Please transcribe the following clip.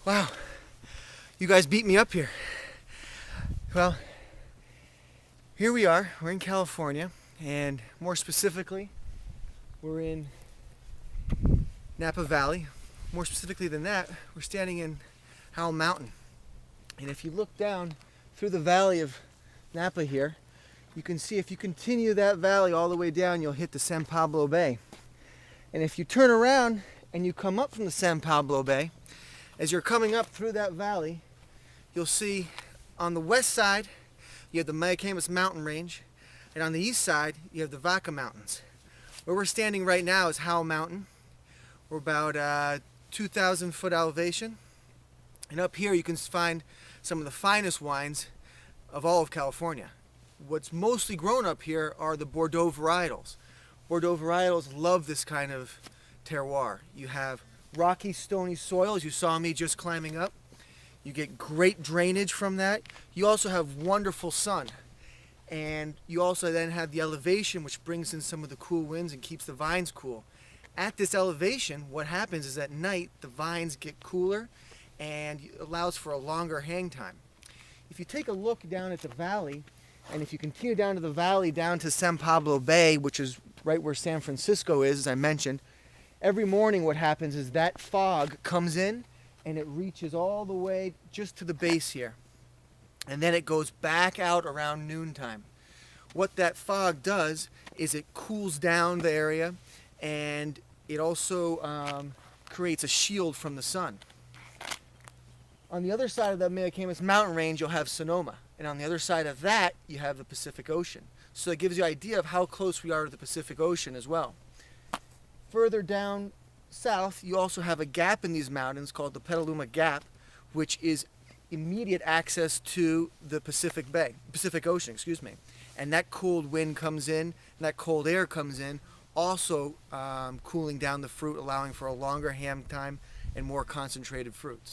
Wow, you guys beat me up here. Well, here we are. We're in California, and more specifically, we're in Napa Valley. More specifically than that, we're standing in Howell Mountain. And if you look down through the valley of Napa here, you can see if you continue that valley all the way down, you'll hit the San Pablo Bay. And if you turn around and you come up from the San Pablo Bay, as you're coming up through that valley, you'll see on the west side, you have the Mayacamas mountain range, and on the east side, you have the Vaca Mountains. Where we're standing right now is Howell Mountain. We're about 2,000 foot elevation. And up here you can find some of the finest wines of all of California. What's mostly grown up here are the Bordeaux varietals. Bordeaux varietals love this kind of terroir. You have rocky, stony soil, as you saw me just climbing up. You get great drainage from that. You also have wonderful sun. And you also then have the elevation, which brings in some of the cool winds and keeps the vines cool. At this elevation, what happens is at night, the vines get cooler and allows for a longer hang time. If you take a look down at the valley, and if you continue down to the valley, down to San Pablo Bay, which is right where San Francisco is, as I mentioned, every morning what happens is that fog comes in and it reaches all the way just to the base here. And then it goes back out around noontime. What that fog does is it cools down the area, and it also creates a shield from the sun. On the other side of the Mayacamas mountain range, you'll have Sonoma. And on the other side of that, you have the Pacific Ocean. So it gives you an idea of how close we are to the Pacific Ocean as well. Further down south, you also have a gap in these mountains called the Petaluma Gap, which is immediate access to the Pacific Ocean, and that cold wind comes in, and that cold air comes in, also cooling down the fruit, allowing for a longer hang time and more concentrated fruits.